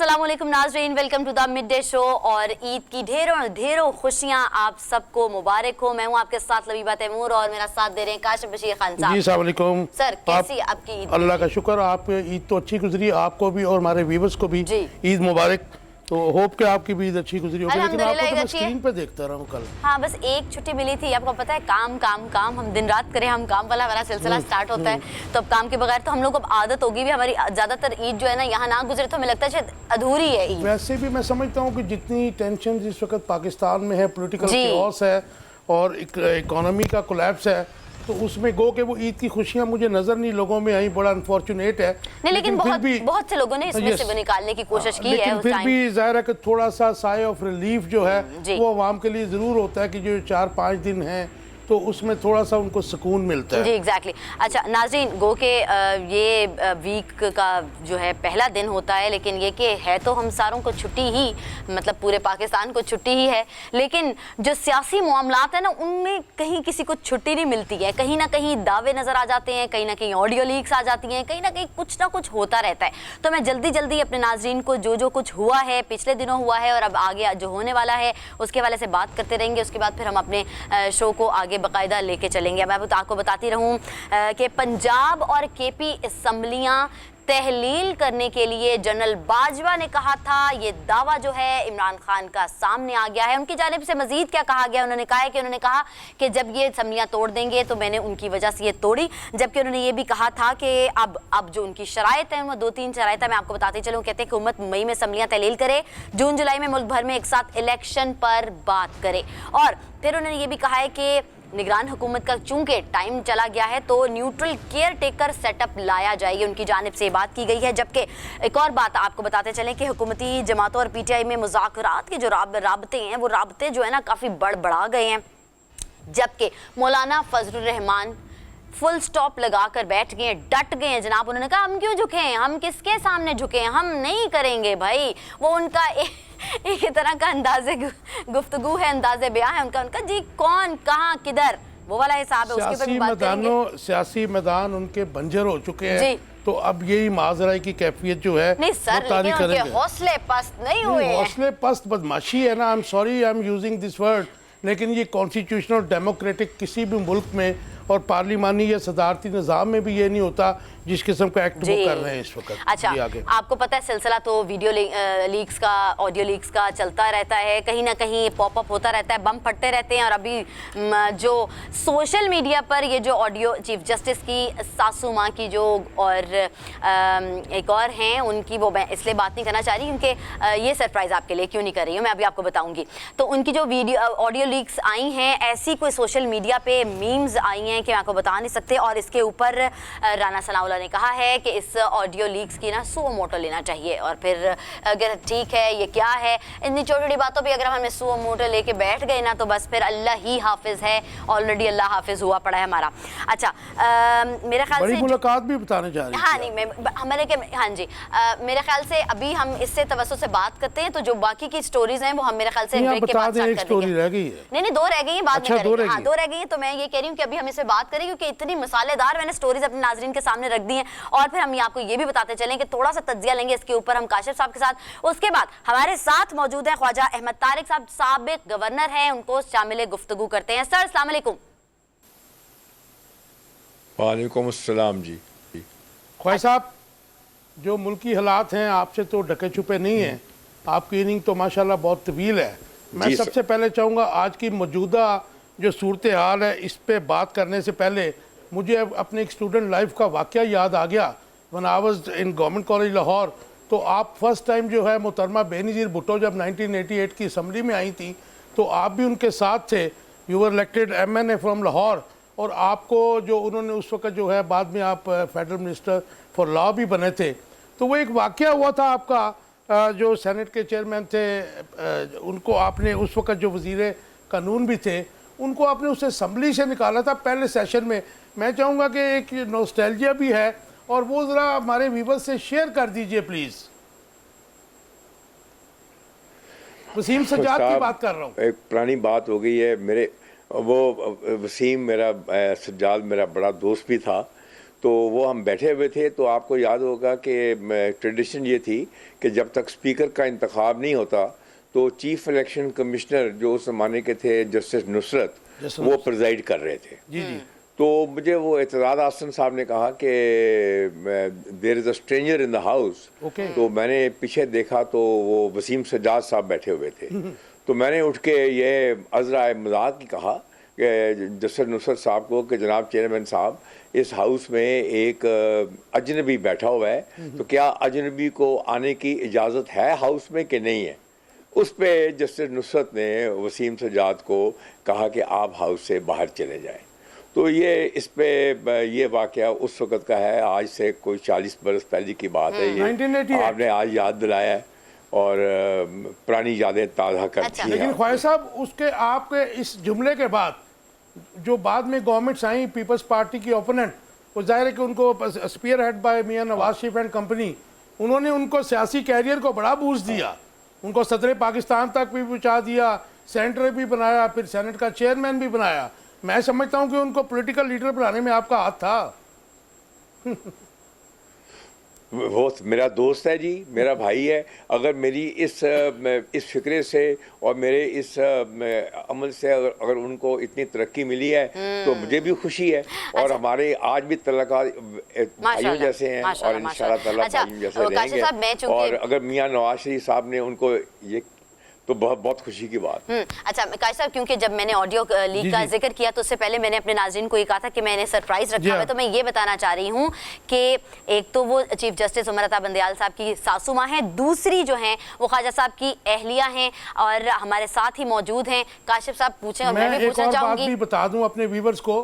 अस्सलाम वालेकुम नाज़रीन, welcome to the mid day show. और ईद की ढेरों खुशियां आप सबको मुबारक हो। मैं हूं आपके साथ लबीबा तैमूर और मेरा साथ दे रहे हैं काशिफ बशीर खान साहब। जी अस्सलाम वालेकुम सर, कैसी आपकी ईद? अल्लाह का शुक्र, आप ईद तो अच्छी गुजरी, आपको भी और हमारे व्यूअर्स को भी ईद मुबारक। तो होप कि आपकी भी ईद अच्छी गुजरी होगी। लेकिन आपको तो मैं स्क्रीन पे देखता रहा हूँ कल। हाँ, बस एक छुट्टी मिली थी। आपको पता है काम काम काम, हम दिन रात करें, हम काम वाला हमारा सिलसिला स्टार्ट होता है। तो अब काम के बगैर तो हम लोग को अब आदत होगी भी, हमारी ज्यादातर ईद जो है ना यहाँ ना गुजरे तो हमें लगता है शायद अधूरी है ईद। वैसे भी मैं समझता हूँ कि जितनी टेंशन इस वक्त पाकिस्तान में है, पॉलिटिकल केओस है और इकोनॉमी का कोलैप्स है, तो उसमें गो के वो ईद की खुशियां मुझे नजर नहीं लोगों में आई। बड़ा अनफॉर्चुनेट है। नहीं, लेकिन बहुत से लोगों ने इसमें से निकालने की कोशिश की है। लेकिन फिर भी जाहिर है कि थोड़ा सा साय ऑफ रिलीफ जो है वो आवाम के लिए जरूर होता है कि जो 4-5 दिन हैं तो उसमें थोड़ा सा उनको सुकून मिलता है। जी एग्जैक्टली। अच्छा नाज़रीन, गो के ये वीक का जो है पहला दिन होता है, लेकिन ये कि है तो हम सारों को छुट्टी ही, मतलब पूरे पाकिस्तान को छुट्टी ही है, लेकिन जो सियासी मामलात है ना उनमें कहीं किसी को छुट्टी नहीं मिलती है। कहीं ना कहीं दावे नज़र आ जाते हैं, कहीं ना कहीं ऑडियो लीक्स आ जाती हैं, कहीं ना कहीं कुछ ना कुछ होता रहता है। तो मैं जल्दी जल्दी अपने नाज़रीन को जो कुछ हुआ है, पिछले दिनों हुआ है और अब आगे जो होने वाला है उसके वाले से बात करते रहेंगे। उसके बाद फिर हम अपने शो को आगे बाकायदा लेके चलेंगे। मैं आपको बताती रहूं कि पंजाब और केपी असम्बलियां तहलील करने के लिए जनरल बाजवा ने कहा था, ये दावा जो है इमरान खान का सामने आ गया है। उनकी जानिब से मजीद क्या कहा गया, उन्होंने कहा कि जब ये असम्बलियां तोड़ देंगे तो मैंने उनकी वजह से ये तोड़ी। जबकि उन्होंने ये भी कहा था कि अब जो उनकी शराइत है वो 2-3 शराइत है, मैं आपको बताती चलूँ। कहते हैं कि हुकूमत मई में असम्बलियां तहलील करे, जून जुलाई में मुल्क भर में एक साथ इलेक्शन पर बात करे। और फिर उन्होंने ये भी कहा है कि निगरान हुकूमत का चूंकि टाइम चला गया है तो न्यूट्रल केयर टेकर सेटअप लाया जाएगी, उनकी जानिब से बात की गई है। जबकि एक और बात आपको बताते चलें कि हुकूमती जमातों और पीटीआई में मुज़ाकरात के जो राबते हैं वो राबते जो है ना काफ़ी बढ़ा गए हैं। जबकि मौलाना फजलुर रहमान फुल स्टॉप लगाकर बैठ गए, डट गए हैं जनाब। उन्होंने कहा हम क्यों झुकें, हम किसके सामने झुकें, हम नहीं करेंगे भाई। वो उनका एक तरह का अंदाज़े गुफ्तगू है, अंदाज़े बयां है उनका जी कौन कहाँ किधर वो वाला हिसाब है। उसके सियासी मैदान उनके बंजर हो चुके हैं, तो अब यही माजराई की कैफियत जो है नहीं सर, लेकिन उनके हौसले पस्त नहीं हुए। हौसले पस्त बदमाशी है ना, I am sorry I am using this word, लेकिन ये कॉन्स्टिट्यूशनल डेमोक्रेटिक किसी भी मुल्क में और पार्लिमानी या सदारती निज़ाम में भी ये नहीं होता जिस किस्म का एक्ट वो कर रहे हैं इस वक्त। अच्छा, आपको पता है सिलसिला तो वीडियो लीक्स का, ऑडियो लीक्स का चलता रहता है, कहीं ना कहीं पॉपअप होता रहता है, बम फटते रहते हैं। और अभी जो सोशल मीडिया पर ये जो ऑडियो चीफ जस्टिस की सासू माँ की जो और एक और हैं उनकी, वो मैं इसलिए बात नहीं करना चाह रही क्योंकि ये सरप्राइज़ आपके लिए क्यों नहीं कर रही हूँ, मैं अभी आपको बताऊँगी। तो उनकी जो वीडियो ऑडियो लीक्स आई हैं, ऐसी कोई सोशल मीडिया पे मीम्स आई हैं कि मैं आपको बता नहीं सकते। और इसके ऊपर राना सनाउल्लाह ने कहा है कि इस ऑडियो लीक्स की ना सुओ मोटो लेना चाहिए। और फिर अगर ठीक है ये क्या है, इतनी छोटी बातों पे अगर हमें सुओ मोटो लेके बैठ गए ना तो बस फिर अल्लाह ही हाफिज है, ऑलरेडी अल्लाह हाफिज हुआ पड़ा है हमारा। अच्छा, मेरे ख्याल से मुलाकात भी बताने जा रही है। हाँ नहीं, हाँ जी, मेरे ख्याल से अभी हम इससे तवज्जो से बात करते हैं, तो जो बाकी की स्टोरीज हैं वो हम मेरे ख्याल से ब्रेक के बाद स्टार्ट कर देंगे। नहीं 2 रह गई हैं, बाद में करेंगे। हाँ 2 रह गई हैं, तो मैं ये कह रही हूँ कि अभी हम इस पे बात करें क्योंकि इतनी मसालेदार मैंने स्टोरीज अपने नाजरीन के सामने रख दी हैं। और फिर हम आपको ये भी बताते चलें कि थोड़ा सा तज्जिया लेंगे इसके ऊपर हम काशिफ साहब के साथ। उसके बाद हमारे साथ मौजूद हैं ख्वाजा अहमद तारिक साहब, साबिक गवर्नर हैं, उनको शामिल गुफ्तगू करते हैं। सर अस्सलाम वालेकुम। वालेकुम अस्सलाम जी। ख्वाजा साहब, जो मुल्की हालात हैं आपसे तो ढके छुपे नहीं हैं, आपकी इनिंग तो माशाल्लाह बहुत तवील है। मैं सबसे पहले चाहूँगा आज की मौजूदा जो सूरत हाल है इस पे बात करने से पहले मुझे अपने एक स्टूडेंट लाइफ का वाक़या याद आ गया। When I was in government college Lahore, तो आप फर्स्ट टाइम जो है मोहतरमा बेनज़ीर भुट्टो जब 1988 की असम्बली में आई थी तो आप भी उनके साथ थे। You were elected MNA from Lahore, और आपको जो उन्होंने उस वक्त जो है, बाद में आप फेडरल मिनिस्टर फॉर लॉ भी बने थे। तो वो एक वाक़या हुआ था आपका, जो सेनेट के चेयरमैन थे उनको आपने उस वक्त जो वज़ीर कानून भी थे उनको आपने उस असम्बली से निकाला था पहले सेशन में। मैं चाहूँगा कि एक नॉस्टैल्जिया भी है और वो ज़रा हमारे व्यूअर्स से शेयर कर दीजिए प्लीज़। वसीम सज्जाद की बात कर रहा हूँ। एक पुरानी बात हो गई है, मेरे वो वसीम मेरा सज्जाद मेरा बड़ा दोस्त भी था, तो वो हम बैठे हुए थे, तो आपको याद होगा कि ट्रेडिशन ये थी कि जब तक स्पीकर का इंतखाब नहीं होता तो चीफ इलेक्शन कमिश्नर जो उस ज़माने के थे जस्टिस नुसरत, वो प्रिजाइड कर रहे थे। जी जी। तो मुझे वो एतजाद आसन साहब ने कहा कि there is a stranger in the house. तो मैंने पीछे देखा तो वो वसीम सज्जाद साहब बैठे हुए थे। तो मैंने उठ के ये अज़रा मजाक ही कहा कि जस्टिस नुसरत साहब को कि जनाब चेयरमैन साहब, इस हाउस में एक अजनबी बैठा हुआ है, तो क्या अजनबी को आने की इजाज़त है हाउस में कि नहीं है? उस पे जस्टिस नुसरत ने वसीम सज्जाद को कहा कि आप हाउस से बाहर चले जाएं। तो ये इस पे ये वाक़या उस वक़्त का है, आज से कोई 40 बरस पहले की बात है। ये 1988 आपने आज याद दिलाया है और पुरानी यादें ताज़ा करती हैं। लेकिन ख्वाजा साहब, उसके आपके इस जुमले के बाद जो बाद में गवर्नमेंट्स आई पीपल्स पार्टी की ओपोनेंट, वो जाहिर है कि उनको स्पीयर हेड बाय मियां नवाज शरीफ एंड कंपनी, उन्होंने उनको सियासी कैरियर को बड़ा बूस्ट दिया, उनको सदर पाकिस्तान तक भी पहुंचा दिया, सेनेटर भी बनाया, फिर सेनेट का चेयरमैन भी बनाया। मैं समझता हूं कि उनको पॉलिटिकल लीडर बनाने में आपका हाथ था। वो मेरा दोस्त है जी, मेरा भाई है। अगर मेरी इस फिक्रे से और मेरे इस अमल से अगर उनको इतनी तरक्की मिली है तो मुझे भी खुशी है। और हमारे आज भी तल्लुकात भाइयों जैसे हैं और इंशाल्लाह ताला भाइयों जैसे रहेंगे। और अगर मियां नवाज शरीफ साहब ने उनको ये, तो बहुत बहुत खुशी की बात। अच्छा काश साहब, क्योंकि जब मैंने ऑडियो लीक का जिक्र किया तो उससे पहले मैंने अपने नाज़रीन को ये कहा था कि मैंने सरप्राइज रखा है, तो मैं ये बताना चाह रही हूँ कि एक तो वो चीफ जस्टिस उमर अता बंदयाल साहब की सासू माँ हैं, दूसरी जो हैं वो ख्वाजा साहब की अहलिया हैं और हमारे साथ ही मौजूद हैं। काशिफ साहब पूछें और मैं भी पूछना चाहूँगी। भी बता दूँ अपने व्यूवर्स को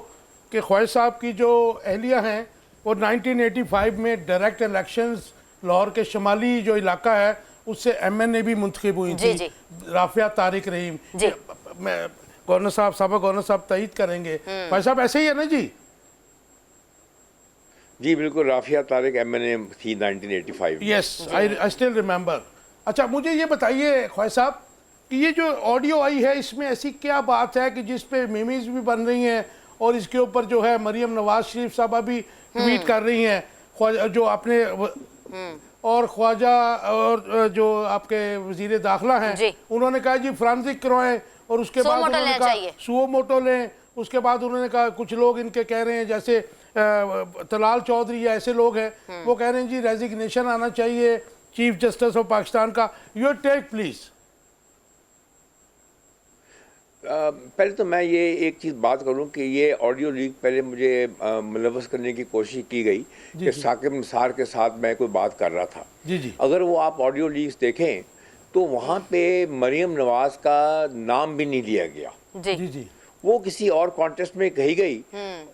कि ख्वाजा साहब की जो अहलिया हैं वो 1985 में डायरेक्ट इलेक्शंस लाहौर के शुमाली जो इलाका है उससे MNA भी मुंतखब हुई थी, राफिया तारिक रहीम। गवर्नर साहब, सबक गवर्नर साहब तईद करेंगे। भाई साहब ऐसे ही है ना जी? जी बिल्कुल, राफिया तारिक MNA थी 1985। Yes, I still remember. अच्छा मुझे ये बताइए ख्वाजा साहब कि ये जो ऑडियो आई है इसमें ऐसी क्या बात है कि जिस पे मीमीज भी बन रही हैं और इसके ऊपर जो है मरियम नवाज शरीफ साहबा भी ट्वीट कर रही हैं, जो आपने और ख्वाजा और जो आपके वजीर दाखिला हैं उन्होंने कहा जी फॉरेंसिक करवाएं, और उसके बाद उन्होंने कहा सुओ मोटो लें। उसके बाद उन्होंने कहा कुछ लोग इनके कह रहे हैं जैसे तलाल चौधरी या ऐसे लोग हैं, वो कह रहे हैं जी रेजिग्नेशन आना चाहिए चीफ जस्टिस ऑफ पाकिस्तान का। Your take please. पहले तो मैं ये एक चीज़ बात करूं कि ये ऑडियो लीक पहले मुझे मुलव्वस करने की कोशिश की गई कि साकिब निसार के साथ मैं कोई बात कर रहा था। जी। अगर वो आप ऑडियो लीक्स देखें तो वहाँ पे मरियम नवाज का नाम भी नहीं लिया गया। जी। वो किसी और कॉन्टेस्ट में कही गई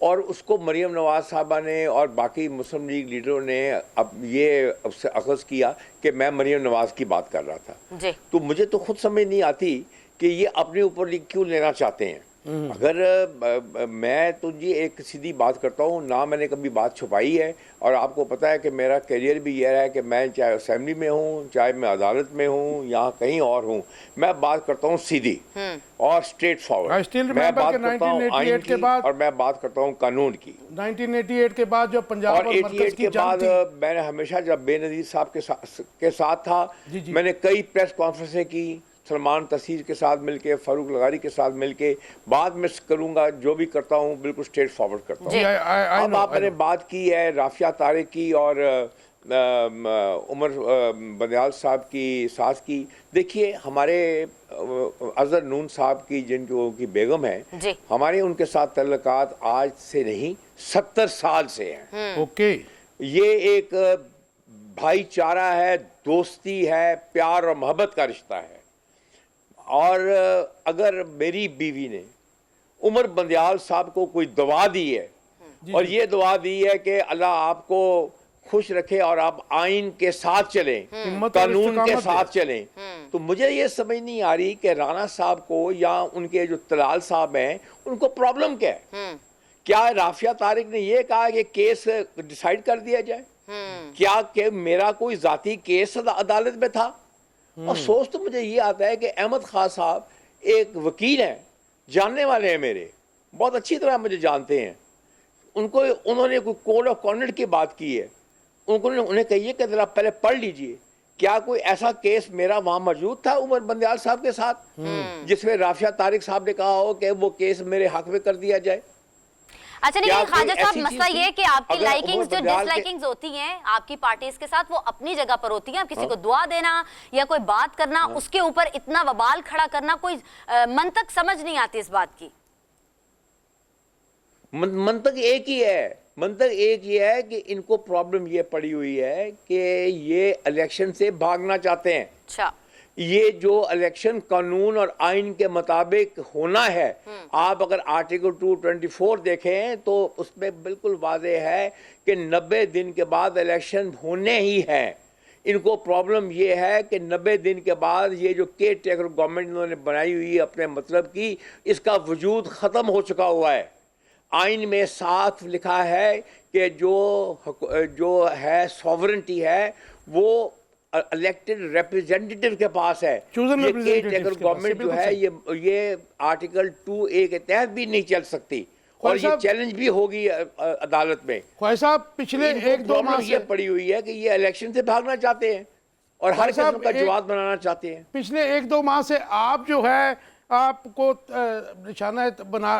और उसको मरियम नवाज साहबा ने और बाकी मुस्लिम लीग लीडरों ने अब ये उससे अखज़ किया कि मैं मरियम नवाज की बात कर रहा था। तो मुझे तो खुद समझ नहीं आती कि ये अपने ऊपर क्यों लेना चाहते हैं। अगर मैं तो जी एक सीधी बात करता हूँ, ना मैंने कभी बात छुपाई है, और आपको पता है कि मेरा करियर भी यह है कि मैं चाहे असेंबली में हूँ, चाहे मैं अदालत में हूँ, यहाँ कहीं और हूँ, मैं बात करता हूँ सीधी और स्ट्रेट फॉरवर्ड। मैं बात करता हूँ आइन की और मैं बात करता हूँ कानून की। 1988 के बाद जब पंजाब और 88 के बाद मैंने हमेशा जब बेनज़ीर साहब के साथ था, मैंने कई प्रेस कॉन्फ्रेंसें की, सलमान तसीर के साथ मिलके, फारूक लगारी के साथ मिलके, बाद में करूंगा जो भी करता हूं बिल्कुल स्ट्रेट फॉरवर्ड करता हूं। अब आपने बात की है राफिया तारिक की और उमर बंदयाल साहब की सास की। देखिए हमारे अजहर नून साहब की जिनकी बेगम है, हमारे उनके साथ तल्लुकात आज से नहीं 70 साल से हैं। ओके, ये एक भाईचारा है, दोस्ती है, प्यार और मोहब्बत का रिश्ता है। और अगर मेरी बीवी ने उमर बंदयाल साहब को कोई दुआ दी है और ये दुआ दी है कि अल्लाह आपको खुश रखे और आप आइन के साथ चलें, कानून के साथ चलें, तो मुझे ये समझ नहीं आ रही कि राना साहब को या उनके जो तलाल साहब हैं उनको प्रॉब्लम क्या है। क्या राफिया तारिक ने ये कहा कि केस डिसाइड कर दिया जाए? क्या कि मेरा कोई जाती केस अदालत में था? और सोच तो मुझे ये आता है कि अहमद खान साहब एक वकील हैं, जानने वाले हैं, मेरे बहुत अच्छी तरह मुझे जानते हैं। उनको उन्होंने कोई कोड ऑफ कॉन्डक्ट की बात की है, उन्हें कहिए कि जरा पहले पढ़ लीजिए, क्या कोई ऐसा केस मेरा वहां मौजूद था उमर बंदयाल साहब के साथ जिसमें राफिया तारिक साहब ने कहा हो कि वो केस मेरे हक में कर दिया जाए। अच्छा, क्या लेकिन ख्वाजा कोई साहब ऐसी मसला चीज़ ये है कि थी? आपकी अगर लाइकिंग्स जो उमर बंदयाल के- डिसलाइकिंग्स होती हैं आपकी पार्टीज के साथ, वो अपनी जगह पर होती हैं। अब किसी को दुआ देना या कोई बात करना, उसके ऊपर इतना वबाल खड़ा करना, कोई मंतक समझ नहीं आती इस बात की। मंतक एक ही है, मंतक एक ही है कि इनको प्रॉब्लम ये पड़ी हुई है कि ये इलेक्शन से भागना चाहते हैं। अच्छा, ये जो इलेक्शन कानून और आइन के मुताबिक होना है, आप अगर आर्टिकल 224 देखें तो उसमें बिल्कुल वाज़े है कि 90 दिन के बाद इलेक्शन होने ही है। इनको प्रॉब्लम ये है कि 90 दिन के बाद ये जो केयर टेकर गवर्नमेंट इन्होंने बनाई हुई है अपने मतलब की, इसका वजूद ख़त्म हो चुका हुआ है। आइन में साफ लिखा है कि जो है सॉवरेंटी है वो इलेक्टेड रिप्रेजेंटेटिव के पास है। Chosen ये representatives केयर टेकर के पास, गवर्नमेंट जो बिल्कुल है ये आर्टिकल 2A के तहत भी नहीं चल सकती और ये साहब- चैलेंज भी होगी अदालत में। ख्वाजा साहब पिछले इनको 1-2 प्रॉब्लम माह ये से पड़ी हुई है कि ये इलेक्शन से भागना चाहते हैं और हर भाई साहब, किस्म का एक- जवाब बनाना चाहते हैं। पिछले 1-2 माह से आप जो है आपको निशाना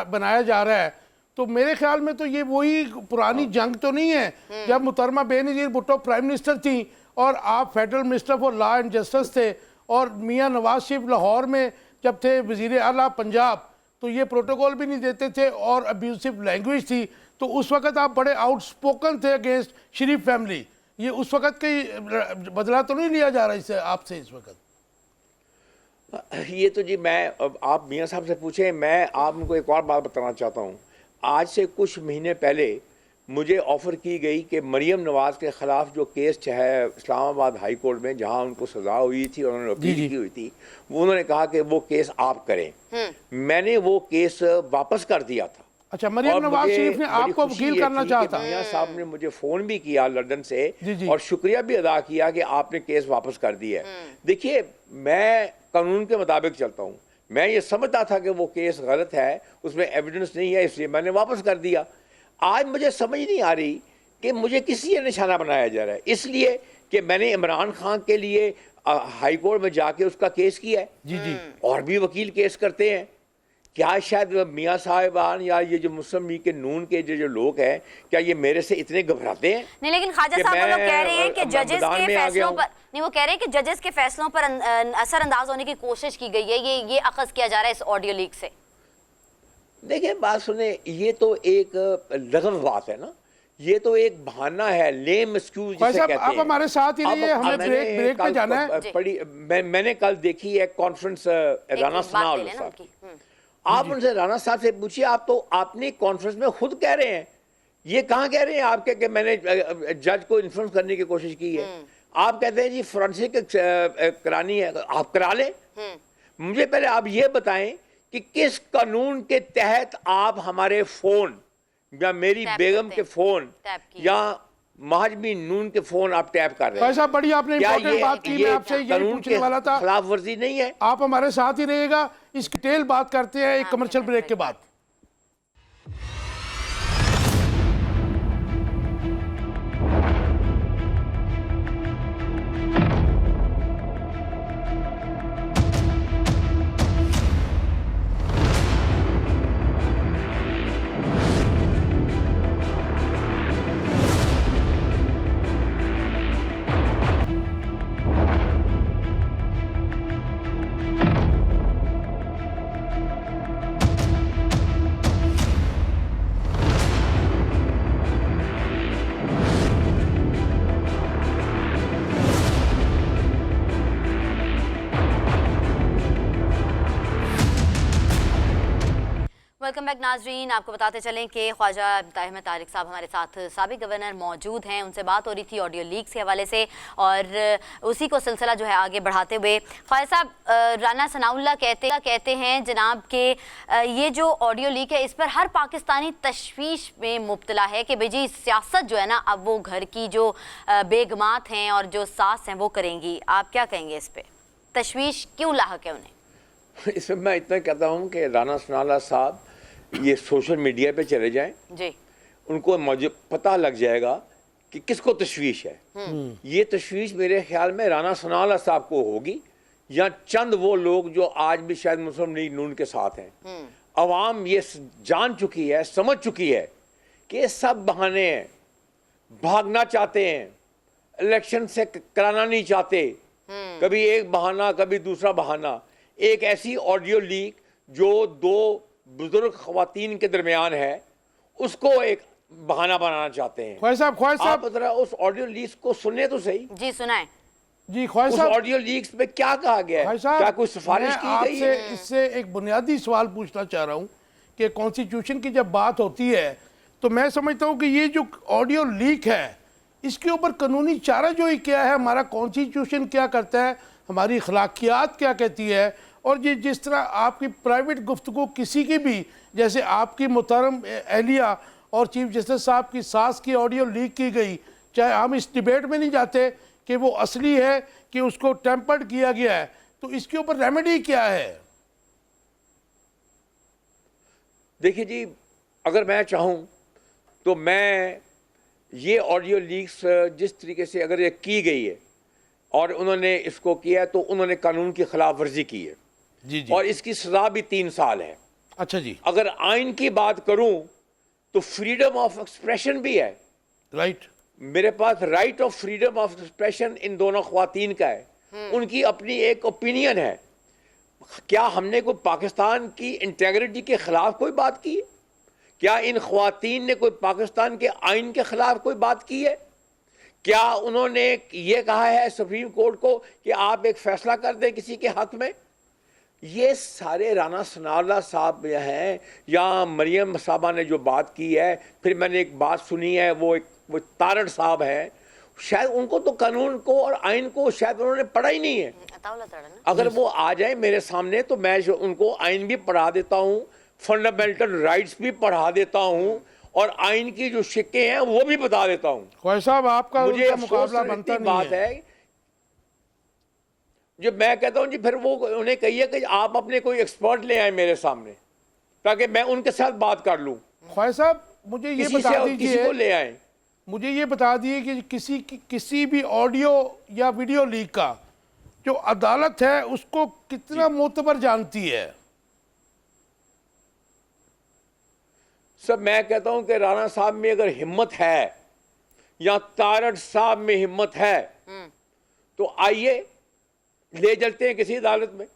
बनाया जा रहा है, तो मेरे ख्याल में तो ये वही पुरानी जंग तो नहीं है जब मुहतरमा बेनज़ीर भुट्टो प्राइम मिनिस्टर थी और आप federal minister for law and justice थे, और मियां नवाज शरीफ लाहौर में जब थे वजीर आला पंजाब, तो ये प्रोटोकॉल भी नहीं देते थे और अब्यूसिव लैंग्वेज थी। तो उस वक्त आप बड़े आउटस्पोकन थे अगेंस्ट शरीफ फैमिली। ये उस वक्त का बदला तो नहीं लिया जा रहा इससे आपसे इस वक्त? ये तो जी आप मियाँ साहब से पूछें। मैं आपको एक और बात बताना चाहता हूँ। आज से कुछ महीने पहले मुझे ऑफ़र की गई कि मरियम नवाज़ के ख़िलाफ़ जो केस है इस्लामाबाद हाई कोर्ट में, जहाँ उनको सज़ा हुई थी और उन्होंने अपील की हुई थी, वो उन्होंने कहा कि वो केस आप करें। मैंने वो केस वापस कर दिया था। अच्छा, मरियम और नवाज मुझे शरीफ ने बड़ी आपको खुशी वकील ये करना थी चाहा कि था। मियां साहब ने मुझे फ़ोन भी किया लंदन से जी। और शुक्रिया भी अदा किया कि आपने केस वापस कर दिया है। देखिए, मैं कानून के मुताबिक चलता हूँ। मैं ये समझता था कि वो केस गलत है, उसमें एविडेंस नहीं है, इसलिए मैंने वापस कर दिया। आज मुझे समझ नहीं आ रही कि मुझे किस लिए निशाना बनाया जा रहा है। इसलिए कि मैंने इमरान खान के लिए हाई कोर्ट में जाके उसका केस किया है। जी। और भी वकील केस करते हैं। क्या शायद मियाँ साहिबान या ये जो मुस्लिम लीग के नून के जो लोग हैं, क्या ये मेरे से इतने घबराते हैं? नहीं, लेकिन ख्वाजा कि साहब वो लोग मैं कह रहे हैं कि जजेस मैदान के में आ गया फैसलों हूं। पर नहीं, वो कह रहे हैं कि जजेस के फैसलों पर असरअंदाज होने की कोशिश की गई है। ये अखज़ किया जा रहा है इस ऑडियो लीक से। देखिए, बात सुने, ये तो एक लगव बात है ना, ये तो एक बहाना है, लेम एक्सक्यूज भाई जिसे साहब, कहते आप हैं। हमारे साथ ही रहिए, हमें मैंने ब्रेक पे कल जाना है। मैंने कल देखी एक कॉन्फ्रेंस राना सनाउल्लाह साहब की। आप उनसे राना साहब से पूछिए, आप तो आपने कॉन्फ्रेंस में खुद कह रहे हैं, ये कहाँ कह रहे हैं आपके कि मैंने जज को इन्फ्लुएंस करने की कोशिश की है। आप कहते हैं जी फोरेंसिक करानी है, आप करा लें। मुझे पहले आप ये बताएं कि किस कानून के तहत आप हमारे फोन या मेरी बेगम के फोन या महाजमी नून के फोन आप टैप कर रहे भाई हैं? साहब, बड़ी आपने क्या इंपॉर्टेंट बात की, मैं आपसे यही कानून पूछने के वाला था। खिलाफ वर्जी नहीं है? आप हमारे साथ ही रहिएगा, इस डिटेल बात करते हैं एक कमर्शियल ब्रेक के बाद। वेलकम बैक नाजरीन। आपको बताते चलें कि ख्वाजा अहमद तारिक साहब हमारे साथ साबिक गवर्नर मौजूद हैं। उनसे बात हो रही थी ऑडियो लीक्स के हवाले से और उसी को सिलसिला जो है आगे बढ़ाते हुए ख्वाजा साहब, राना सनाउल्लाह कहते हैं जनाब के ये जो ऑडियो लीक है इस पर हर पाकिस्तानी तशवीश में मुब्तला है कि भाई जी सियासत जो है ना, अब वो घर की जो बेगमात हैं और जो सास हैं वो करेंगी। आप क्या कहेंगे इस पर? तशवीश क्यों लाहक है उन्हें? इसमें मैं इतना कहता हूँ कि राना सनाउल्लाह साहब ये सोशल मीडिया पे चले जाएं, जी, उनको मुझे पता लग जाएगा कि किसको तशवीश है। ये तशवीश मेरे ख्याल में राना सनाउल्लाह साहब को होगी, या चंद वो लोग जो आज भी शायद मुस्लिम लीग नून के साथ हैं। अवाम ये जान चुकी है, समझ चुकी है कि ये सब बहाने हैं, भागना चाहते हैं, इलेक्शन से कराना नहीं चाहते, कभी एक बहाना कभी दूसरा बहाना। एक ऐसी ऑडियो लीक जो दो बुजुर्ग खवातीन के दरमियान है, उसको एक बहाना बनाना चाहते हैं। ख्वाहिश साहब आप जरा उस ऑडियो लीक्स को सुने तो सही। जी सुनाए। जी ख्वाहिश उस साहब, ऑडियो लीक्स में क्या कहा गया है? भाई साहब, क्या कोई सिफारिश मैं की गई आपसे है? इससे एक बुनियादी सवाल पूछना चाह रहा हूं कि कॉन्स्टिट्यूशन की जब बात होती है तो मैं समझता हूं कि ये जो ऑडियो लीक है इसके ऊपर कानूनी चाराजोई क्या है, हमारा कॉन्स्टिट्यूशन क्या करता है, हमारी अखलाकियात क्या कहती है, और ये जिस तरह आपकी प्राइवेट गुफ्तगू किसी की भी, जैसे आपकी मोहतरम एहलिया और चीफ जस्टिस साहब की सास की ऑडियो लीक की गई, चाहे हम इस डिबेट में नहीं जाते कि वो असली है कि उसको टेम्पर्ड किया गया है, तो इसके ऊपर रेमेडी क्या है? देखिए जी, अगर मैं चाहूं तो मैं ये ऑडियो लीक्स जिस तरीके से अगर ये की गई है और उन्होंने इसको किया है तो उन्होंने कानून की खिलाफ वर्जी की है। जी जी। और इसकी सजा भी 3 साल है। अच्छा जी। अगर आइन की बात करूं तो फ्रीडम ऑफ एक्सप्रेशन भी है। राइट। मेरे पास right of freedom of expression इन दोनों ख्वातीन का है। उनकी अपनी एक ओपिनियन है। क्या हमने कोई पाकिस्तान की इंटेग्रिटी के खिलाफ कोई बात की है? क्या इन ख्वातीन ने कोई पाकिस्तान के आइन के खिलाफ कोई बात की है? क्या उन्होंने ये कहा है सुप्रीम कोर्ट को कि आप एक फैसला कर दें किसी के हक में? ये सारे राना सनाउल्लाह साहब हैं या मरियम साहबा ने जो बात की है, फिर मैंने एक बात सुनी है, वो तारड़ साहब हैं, शायद उनको तो कानून को और आइन को शायद उन्होंने पढ़ा ही नहीं है। अताउल्लाह ताड़ा ना। अगर वो आ जाए मेरे सामने तो मैं उनको आइन भी पढ़ा देता हूँ, फंडामेंटल राइट्स भी पढ़ा देता हूँ, और आइन की जो शिक्के हैं वो भी बता देता हूँ। ख्वाहिश साहब, आपका मुझे उनका मुकाबला बनता नहीं बात है जो मैं कहता हूँ जी, फिर वो उन्हें कहिए कि आप अपने कोई एक्सपर्ट ले आए मेरे सामने ताकि मैं उनके साथ बात कर लूँ। ख्वाहिश साहब, मुझे ये किसी बता से किसी को दीजिए, ले आए। मुझे ये बता दिए कि किसी भी ऑडियो या वीडियो लीक का जो अदालत है उसको कितना मोतबर जानती है? सब मैं कहता हूं कि राणा साहब में अगर हिम्मत है या तारड़ साहब में हिम्मत है तो आइए ले चलते हैं किसी अदालत में,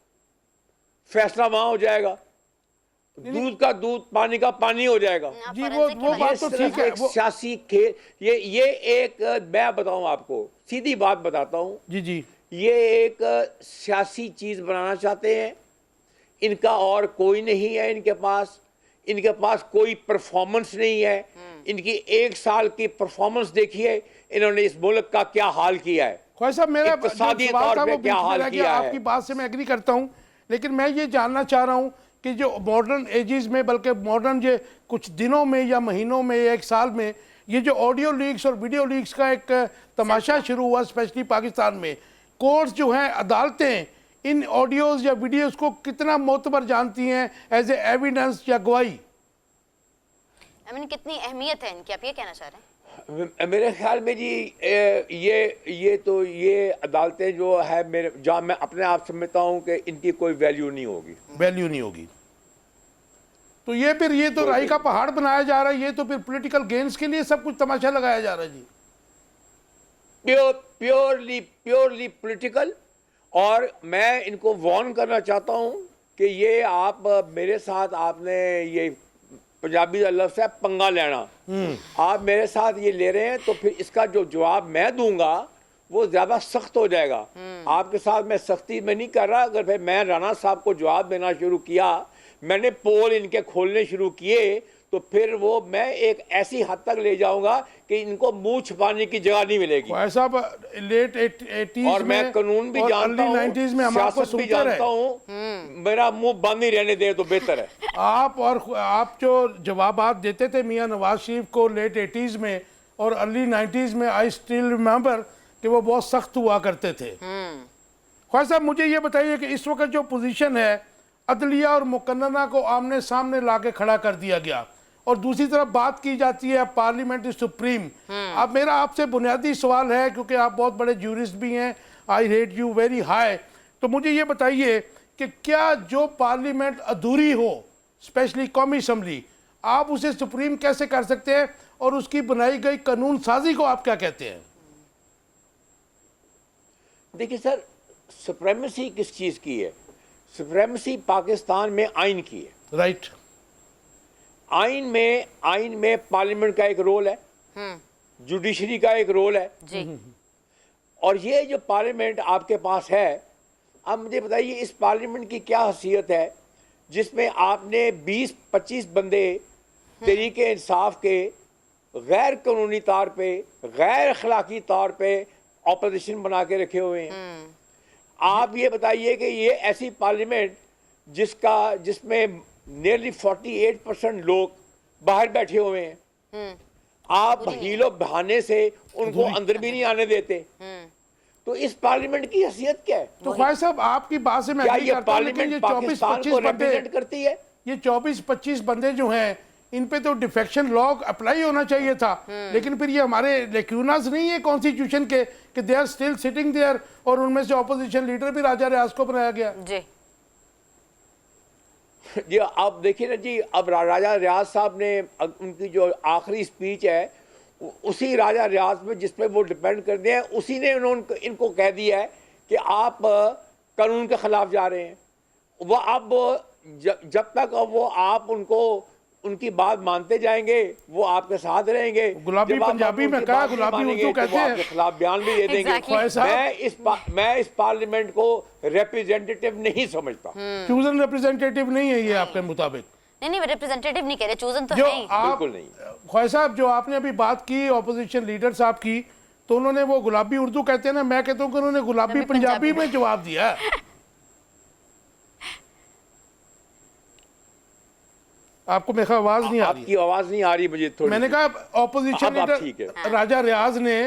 फैसला वहां हो जाएगा, दूध का दूध पानी का पानी हो जाएगा। जी वो बात तो ठीक है। एक सियासी खेल, ये एक मैं बताऊं आपको, सीधी बात बताता हूं, जी जी। ये एक सियासी चीज बनाना चाहते हैं। इनका और कोई नहीं है, इनके पास कोई परफॉर्मेंस नहीं है। इनकी 1 साल की परफॉर्मेंस देखिए, इन्होंने इस मुल्क का क्या हाल किया है। ख्वाहिश साहब, मेरा जो इक़्तिसादी सवाल तौर था पे वो क्या बीच में हाल रह किया गया। है। आपकी बात से मैं एग्री करता हूं, लेकिन मैं ये जानना चाह रहा हूं कि जो मॉडर्न एजेस में, बल्कि मॉडर्न ये कुछ दिनों में या महीनों में या 1 साल में ये जो ऑडियो लीक्स और वीडियो लीक्स का एक तमाशा शुरू हुआ, स्पेशली पाकिस्तान में, कोर्ट्स जो हैं, अदालतें इन ऑडियोज या वीडियोज को कितना मोतबर जानती हैं एज ए एविडेंस या गवाही? I mean, कितनी अहमियत है इनकी, आप ये कहना चाह रहे हैं? मेरे ख्याल में जी ये अदालतें जो है, मेरे जहाँ मैं अपने आप समझता हूँ कि इनकी कोई वैल्यू नहीं होगी। तो ये तो राई का पहाड़ बनाया जा रहा है, ये तो फिर पॉलिटिकल गेन्स के लिए सब कुछ तमाशा लगाया जा रहा है जी। Purely political. और मैं इनको वार्न करना चाहता हूँ कि ये आप मेरे साथ आपने ये पंजाबी लफ्ज़ है पंगा लेना, आप मेरे साथ ये ले रहे हैं तो फिर इसका जो जवाब मैं दूंगा वो ज़्यादा सख्त हो जाएगा। आपके साथ मैं सख्ती में नहीं कर रहा। अगर फिर मैं राणा साहब को जवाब देना शुरू किया, मैंने पोल इनके खोलने शुरू किए, तो फिर वो मैं एक ऐसी हद तक ले जाऊंगा कि इनको मुंह छुपाने की जगह नहीं मिलेगी। ऐसा लेट 80s और मैं कानून भी जानता हूँ, 90s में हम आपको सियासत भी जानता हूँ, मेरा मुंह बंद ही रहने दे तो बेहतर है। आप जो जवाबात देते थे मियां नवाज शरीफ को लेट 80s में और अर्ली 90s में, आई स्टिल रिमेंबर कि वो बहुत सख्त हुआ करते थे। ख्वाहिश साहब, मुझे ये बताइए कि इस वक्त जो पोजीशन है, अदलिया और मुकन्नना को आमने सामने ला के खड़ा कर दिया गया और दूसरी तरफ बात की जाती है पार्लियामेंट इज सुप्रीम। अब मेरा आपसे बुनियादी सवाल है, क्योंकि आप बहुत बड़े ज्यूरिस्ट भी हैं, आई रेट यू वेरी हाई, तो मुझे ये बताइए कि क्या जो पार्लियामेंट अधूरी हो, स्पेशली कौमी असम्बली, आप उसे सुप्रीम कैसे कर सकते हैं, और उसकी बनाई गई कानून साजी को आप क्या कहते हैं? देखिए सर, सुप्रीमेसी किस चीज़ की है? सुप्रीमेसी पाकिस्तान में आइन की है। राइट। आइन में पार्लियामेंट का एक रोल है, जुडिशरी का एक रोल है जी। और ये जो पार्लियामेंट आपके पास है, अब मुझे बताइए इस पार्लियामेंट की क्या हैसियत है जिसमें आपने 20-25 बंदे तरीके इंसाफ के गैर कानूनी तौर पे, गैर अखलाकी तौर पे ऑपोजिशन बना के रखे हुए हैं। आप ये बताइए कि ये ऐसी पार्लियामेंट जिसमें नियरली 48% लोग बाहर बैठे हुए हैं, आप हीलो बहाने से उनको अंदर भी नहीं आने देते, तो इस पार्लियामेंट की हैसियत क्या है? तो ख्वाहिश साहब आपकी बात से मैं क्या एग्री ये करता हूं, लेकिन पार्लियामेंट ये पाकिस्तान को 24-25 बंदे, रिप्रेजेंट करती है? ये 24-25 बंदे जो हैं, इन पे तो डिफेक्शन लॉ अप्लाई होना चाहिए था, लेकिन फिर ये हमारे लेक्यूनास नहीं है कॉन्स्टिट्यूशन के कि they are still sitting there, और उनमें से ऑपोजिशन लीडर भी राजा रियाज को बनाया गया। जी जी आप देखिए ना जी, अब राजा रियाज साहब ने उनकी जो आखिरी स्पीच है, उसी राजा रियाज में जिस पे वो डिपेंड करते हैं, उसी ने इनको कह दिया है कि आप कानून के खिलाफ जा रहे हैं। वो अब जब तक वो आप उनकी बात मानते जाएंगे, वो आपके साथ रहेंगे। गुलाबी जब आप पंजाबी में उनकी कहा, बात नहीं गुलाबी मानेंगे, उर्दू तो कहते वो हैं। आपके खिलाफ बयान भी दे देंगे। Exactly. मैं इस पार्लियामेंट को रिप्रेजेंटेटिव नहीं समझता। चूजन रिप्रेजेंटेटिव नहीं है ये आपके मुताबिक? नहीं, रिप्रेजेंटेटिव नहीं कह रहे, चूजन तो जो है ही। आप बिल्कुल नहीं। ख्वाहिश साहब, जो आपने अभी बात की ऑपोजिशन लीडर साहब की, तो उन्होंने वो गुलाबी उर्दू कहते हैं ना, मैं कहता हूँ कि उन्होंने गुलाबी पंजाबी में जवाब दिया है। आपको मेरी आवाज नहीं आ रही? आपकी आवाज नहीं आ रही मुझे थोड़ी। मैंने कहा ऑपोजिशन अब आप ठीक लीडर है। राजा रियाज ने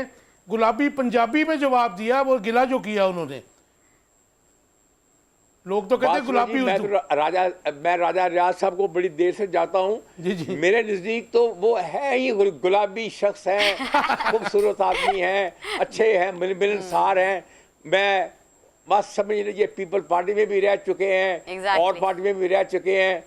गुलाबी पंजाबी में जवाब दिया, वो गिला जो किया उन्होंने। लोग तो कहते हैं गुलाबी मैं उर्दू। मैं राजा रियाज साहब को बड़ी देर से जाता हूँ। जी जी। मेरे नजदीक तो वो है ही गुलाबी शख्स हैं, खूबसूरत आदमी हैं, अच्छे हैं, मिलनसार हैं। मैं बस समझ लीजिए पीपल पार्टी में भी रह चुके हैं, Exactly. और पार्टी में भी रह चुके हैं।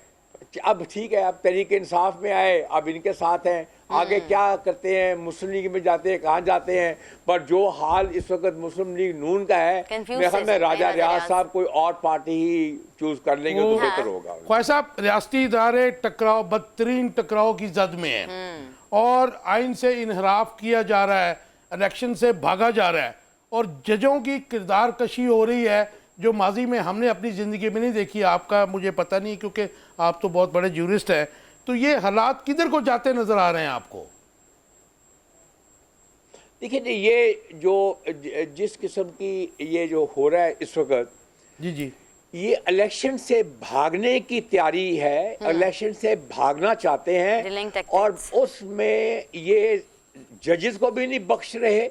अब ठीक है, अब तरीके इंसाफ में आए, अब इनके साथ हैं। आगे क्या करते हैं, मुस्लिम लीग में जाते हैं, कहाँ जाते हैं, पर जो हाल इस वक्त मुस्लिम लीग नून का है, Confused मेरे ख्याल में है राजा राजा रियाज रियाज। साहब कोई और पार्टी ही चूज कर लेंगे तो वो- बेहतर होगा। ख्वाहिश साहब, रियासती इदारे टकराव, बदतरीन टकराव की जद में है, और आइन से इनहराफ किया जा रहा है, इलेक्शन से भागा जा रहा है, और जजों की किरदार कशी हो रही है जो माजी में हमने अपनी ज़िंदगी में नहीं देखी। आपका मुझे पता नहीं, क्योंकि आप तो बहुत बड़े ज्यूरिस्ट हैं। तो ये हालात किधर को जाते नजर आ रहे हैं आपको? देखिए ये जो जिस किस्म की ये जो हो रहा है इस वक्त, जी जी, ये इलेक्शन से भागने की तैयारी है, इलेक्शन से भागना चाहते Delaying हैं, tactics. और उसमें ये जजेस को भी नहीं बख्श रहे,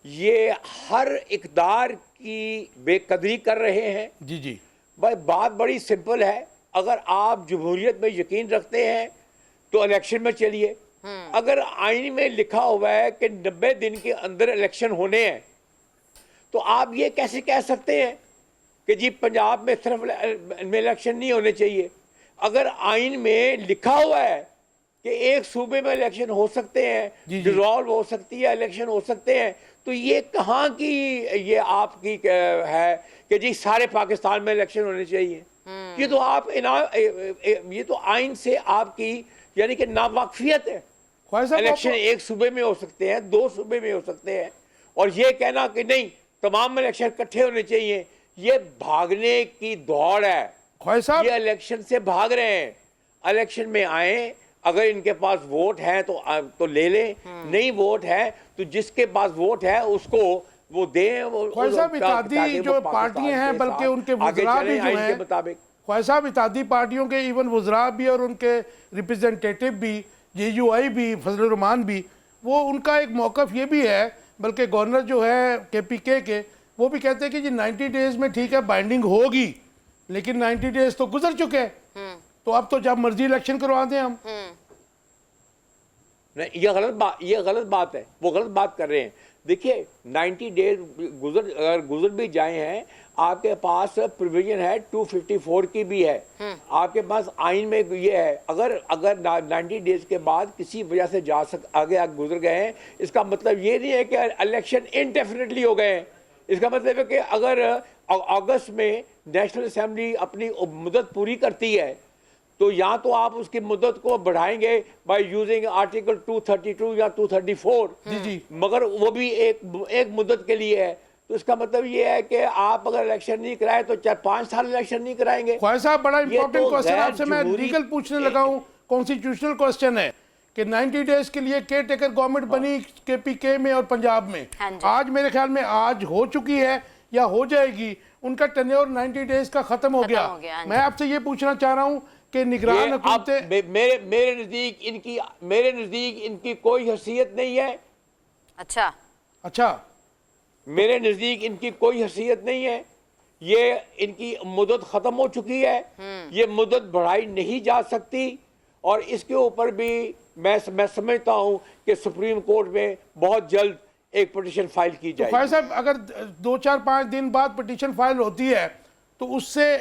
ये हर इक़दार की बेकदरी कर रहे हैं। जी जी। भाई बात बड़ी सिंपल है, अगर आप जमहूरियत में यकीन रखते हैं तो इलेक्शन में चलिए। अगर आइन में लिखा हुआ है कि 90 दिन के अंदर इलेक्शन होने हैं, तो आप ये कैसे कह सकते हैं कि जी पंजाब में सिर्फ में इलेक्शन नहीं होने चाहिए? अगर आइन में लिखा हुआ है कि एक सूबे में इलेक्शन हो सकते हैं, जी, जी। डिसॉल्व हो सकती है, इलेक्शन हो सकते हैं, तो ये कहाँ की ये आपकी है कि जी सारे पाकिस्तान में इलेक्शन होने चाहिए? ये तो आप ये तो आइन से आपकी यानी कि नावाकफियत है। ख्वाहिश साहब, इलेक्शन एक सूबे में हो सकते हैं, 2 सूबे में हो सकते हैं, और ये कहना कि नहीं तमाम इलेक्शन इकट्ठे होने चाहिए, ये भागने की दौड़ है। ख्वाहिश साहब, ये इलेक्शन से भाग रहे हैं। इलेक्शन में आए, अगर इनके पास वोट है तो ले लें, नहीं वोट है तो जिसके पास वोट है उसको वो दें। ख्वाहिश साहब, इत्तेहादी जो पार्टियां हैं, बल्कि उनके वुज़रा भी जो हैं, मुताबिक ख्वाहिश साहब, इत्तेहादी पार्टियों के इवन वुज़रा भी और उनके रिप्रेजेंटेटिव भी, JUI भी, फजल रहमान भी, वो उनका एक मौक़िफ़ ये भी है, बल्कि गवर्नर जो है KPK के, वो भी कहते हैं कि जी 90 डेज में ठीक है बाइंडिंग होगी, लेकिन 90 डेज तो गुजर चुके हैं, तो अब तो जब मर्जी इलेक्शन करवा दें हम। नहीं, ये गलत बात है, वो गलत बात कर रहे हैं। देखिए 90 डेज अगर गुजर भी जाए हैं, आपके पास प्रोविजन है 254 की भी है, आपके पास आइन में ये है, अगर 90 डेज के बाद किसी वजह से आगे गुजर गए हैं, इसका मतलब ये नहीं है कि इलेक्शन इनडेफिनेटली हो गए हैं। इसका मतलब है कि अगर अगस्त में नेशनल असेंबली अपनी मुद्दत पूरी करती है, तो या तो आप उसकी मुद्दत को बढ़ाएंगे बाय यूजिंग आर्टिकल 232 या 234, जी। मगर वो भी एक मुद्दत के लिए है। तो इसका मतलब ये है कि आप अगर इलेक्शन नहीं कराए तो 4-5 साल इलेक्शन नहीं कराएंगे। ख्वाहिश साहब, बड़ा इंपॉर्टेंट तो क्वेश्चन गैर आपसे मैं जमहूरी- लीगल पूछने लगा हूँ, कॉन्स्टिट्यूशनल क्वेश्चन है कि 90 डेज के लिए केयर टेकर गवर्नमेंट बनी केपीके में और पंजाब में। हाँ जी। आज मेरे ख्याल में आज हो चुकी है या हो जाएगी, उनका टेन्योर 90 डेज का खत्म हो गया। हाँ जी। मैं आपसे ये पूछना चाह रहा हूँ कि निगरान हुकूमतें, मेरे नजदीक इनकी कोई हैसियत नहीं है। अच्छा, मेरे नजदीक इनकी कोई हैसियत नहीं है। ये इनकी मुद्दत खत्म हो चुकी है, ये मुद्दत बढ़ाई नहीं जा सकती, और इसके ऊपर भी मैं समझता हूं कि सुप्रीम कोर्ट में बहुत जल्द एक पिटीशन फाइल की तो जाएगी। ख्वाहिश साहब, अगर 2-4-5 दिन बाद पिटीशन फाइल होती है तो उससे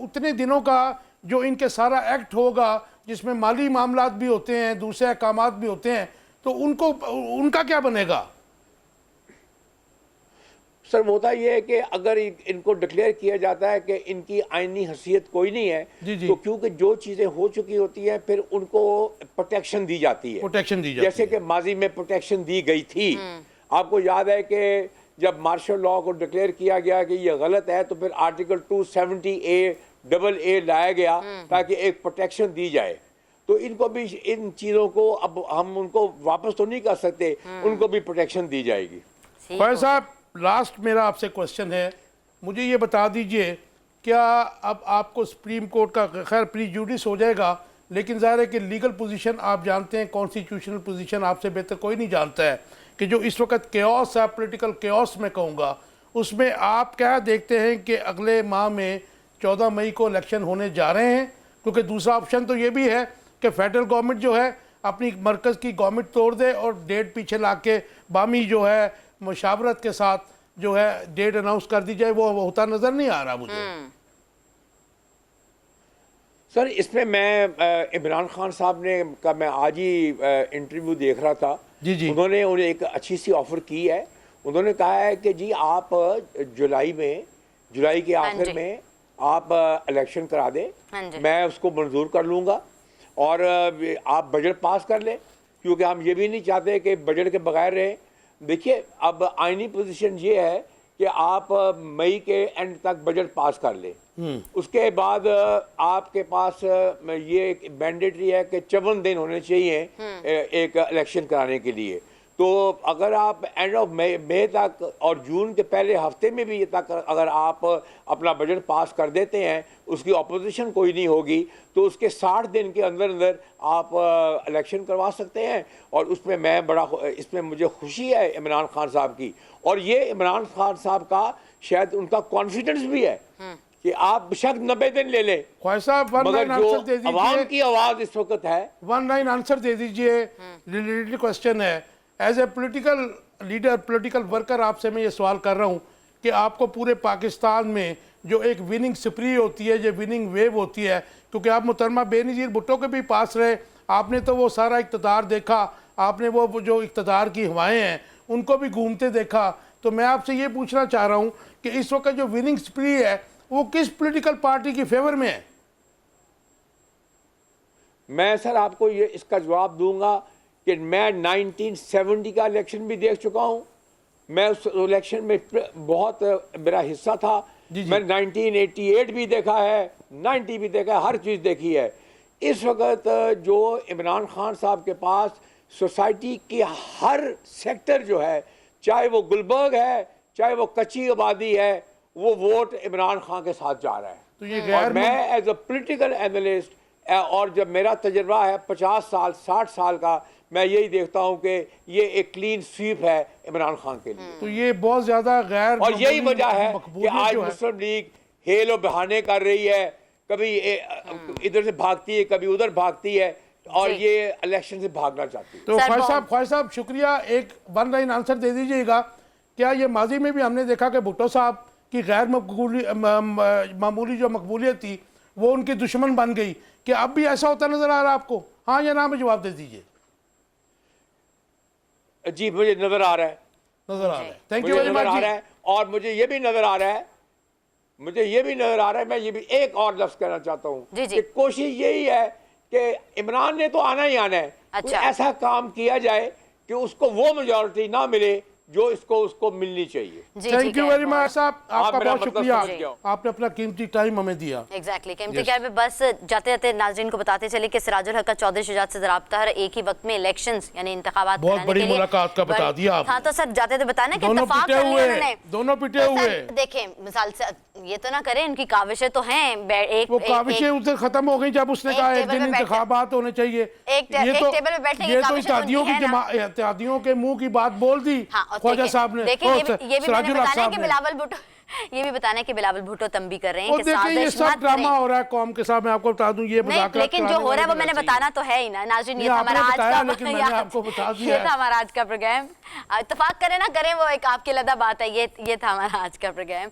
उतने दिनों का जो इनके सारा एक्ट होगा, जिसमें माली मामलात भी होते हैं, दूसरे अहकामात भी होते हैं, तो उनका क्या बनेगा? सर होता यह है कि अगर इनको डिक्लेयर किया जाता है कि इनकी आईनी हैसियत कोई नहीं है, जी। तो क्योंकि जो चीजें हो चुकी होती हैं फिर उनको प्रोटेक्शन दी जाती है। प्रोटेक्शन दी जाती जैसे कि माजी में प्रोटेक्शन दी गई थी। आपको याद है कि जब मार्शल लॉ को डिक्लेयर किया गया कि ये गलत है, तो फिर आर्टिकल 270A लाया गया ताकि एक प्रोटेक्शन दी जाए। तो इनको भी इन चीजों को अब हम उनको वापस तो नहीं कर सकते, उनको भी प्रोटेक्शन दी जाएगी। ख्वाहिश साहब, लास्ट मेरा आपसे क्वेश्चन है, मुझे ये बता दीजिए, क्या अब आपको सुप्रीम कोर्ट का खैर प्रीजुडिस हो जाएगा, लेकिन ज़ाहिर है कि लीगल पोजीशन आप जानते हैं, कॉन्स्टिट्यूशनल पोजीशन आपसे बेहतर कोई नहीं जानता है, कि जो इस वक्त केओस है, पॉलिटिकल केओस में कहूँगा, उसमें आप क्या देखते हैं कि अगले माह में 14 मई को इलेक्शन होने जा रहे हैं? क्योंकि दूसरा ऑप्शन तो ये भी है कि फेडरल गवर्नमेंट जो है अपनी मरकज़ की गवर्नमेंट तोड़ दे और डेट पीछे ला के बामी जो है मुशावरत के साथ जो है डेट अनाउंस कर दी जाए। वो होता नजर नहीं आ रहा मुझे। सर इसमें मैं इमरान खान साहब ने का मैं आज ही इंटरव्यू देख रहा था। जी। उन्होंने उन्हें एक अच्छी सी ऑफर की है। उन्होंने कहा है कि जी आप जुलाई के आखिर में आप इलेक्शन करा दें, मैं उसको मंजूर कर लूँगा, और आप बजट पास कर लें, क्योंकि हम ये भी नहीं चाहते कि बजट के बगैर रहें। देखिए अब आईनी पोजीशन ये है कि आप मई के एंड तक बजट पास कर लें, उसके बाद आपके पास ये मैंडेटरी है कि 54 दिन होने चाहिए एक इलेक्शन कराने के लिए। तो अगर आप एंड ऑफ मई तक और जून के पहले हफ्ते में भी तक अगर आप अपना बजट पास कर देते हैं, उसकी अपोजिशन कोई नहीं होगी, तो उसके 60 दिन के अंदर अंदर आप इलेक्शन करवा सकते हैं। और इसमें मुझे खुशी है इमरान खान साहब की, और ये इमरान खान साहब का शायद उनका कॉन्फिडेंस भी है कि आप बेशक 90 दिन ले लें, मगर जो आवाम की आवाज इस वक्त है। 1 लाइन आंसर दे दीजिए। रिलेटेड क्वेश्चन है, as a political leader, political worker, आपसे मैं ये सवाल कर रहा हूँ कि आपको पूरे पाकिस्तान में जो एक विनिंग स्प्री होती है, जो विनिंग वेव होती है, क्योंकि आप मोहतरमा बेनज़ीर भुट्टो के भी पास रहे, आपने तो वो सारा इक़्तिदार देखा, आपने वो जो इक़्तिदार की हवाएं हैं उनको भी घूमते देखा, तो मैं आपसे ये पूछना चाह रहा हूँ कि इस वक्त जो विनिंग स्प्री है वो किस पॉलिटिकल पार्टी की फेवर में है? मैं सर आपको ये इसका जवाब दूंगा कि मैं 1970 का इलेक्शन भी देख चुका हूं, मैं उस इलेक्शन में बहुत मेरा हिस्सा था। मैं 1988 भी देखा है, 90 भी देखा है, हर चीज़ देखी है। इस वक्त जो इमरान खान साहब के पास सोसाइटी के हर सेक्टर जो है, चाहे वो गुलबर्ग है, चाहे वो कच्ची आबादी है, वो वोट इमरान खान के साथ जा रहा है। तो ये और मैं एज अ पॉलिटिकल एनालिस्ट, और जब मेरा तजर्बा है 50 साल 60 साल का, मैं यही देखता हूं कि ये एक क्लीन स्वीप है इमरान खान के लिए। तो ये बहुत ज्यादा गैर, और यही वजह है कि आज मुस्लिम लीग हेल और बहाने कर रही है, कभी इधर से भागती है, कभी उधर भागती है। और जी। ये इलेक्शन से भागना चाहती है। तो सर, ख्वाहिश साहब शुक्रिया, एक वन लाइन आंसर दे दीजिएगा। क्या ये माजी में भी हमने देखा कि भुट्टो साहब की गैर मामूली जो मकबूलियत थी वो उनकी दुश्मन बन गई, कि अब भी ऐसा होता नजर आ रहा है आपको? हाँ या ना में जवाब दे दीजिए। जी मुझे नजर आ रहा है, नजर आ रहा है। थैंक यू मुझे वेरी नजर आ मच। रहा है। और मुझे ये भी नजर आ रहा है, मैं ये भी एक और लफ्ज कहना चाहता हूँ जी, जी। कि कोशिश यही है कि इमरान ने तो आना ही आना है, कोई अच्छा। ऐसा काम किया जाए कि उसको वो मेजॉरिटी ना मिले जो उसको मिलनी चाहिए। जी, थैंक ठीक यू है। वेरी मच साहब, आपका मेरा बहुत मतलब शुक्रिया, समझ गए। आपने अपना कीमती टाइम हमें दिया। एग्जैक्टली कीमती क्या है। बस जाते जाते नाज़रीन को बताते चले कि सिराजुल हक का चौधरी शुजात से रब्ता है एक ही वक्त में इलेक्शंस यानी इंतखाबात बहुत कराने बड़ी के लिए। मुलाकात का बता दिया आपने। हाँ तो सर जाते थे बताना कि दोनों इत्तेफाक पिटे कर लिया हुए, उन्होंने। दोनों पिटे तो सर, हुए। देखें मिसाल से ये तो ना करें, इनकी काविशें तो हैं। वो काविशें उधर खत्म हो गई जब उसने एक कहा एक टेबल दिन पे बैठ- इंतखाबात होने चाहिए। एक टेबल पे बैठने की ये तो काविशें तो इत्तेहादियों उनकी की है ना। इत्तेहादियों के मुंह की बात बोल दी हाँ और ख्वाजा देखिए- साहब ने। देखिए ये भी मैंने सिराजुल हक बताना है साहब कि ने। बिलावल भुट्टो ये भी बताना है कि बिलावल भुट्टो तंबी कर रहे हैं वो कि देखिए ये साजिश सब मत ड्रामा करें। हो रहा है कौम के साथ, मैं आपको बता दूं। ये नहीं मजाक लेकिन जो हो रहा है वो मैंने बताना तो है ही ना नाज़रीन। ये नहीं, था हमारा आपने आज बताया, का लेकिन मैंने आपको बता दिया ये है। था हमारा आज का प्रोग्राम। इत्तेफाक करें ना करें वो एक आपकी लदा बात है। ये था हमारा आज का प्रोग्राम।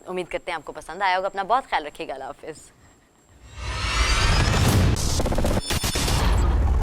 उम्मीद करते हैं आपको पसंद आया होगा। अपना बहुत ख्याल रखिएगा। अल्लाह हाफिज़।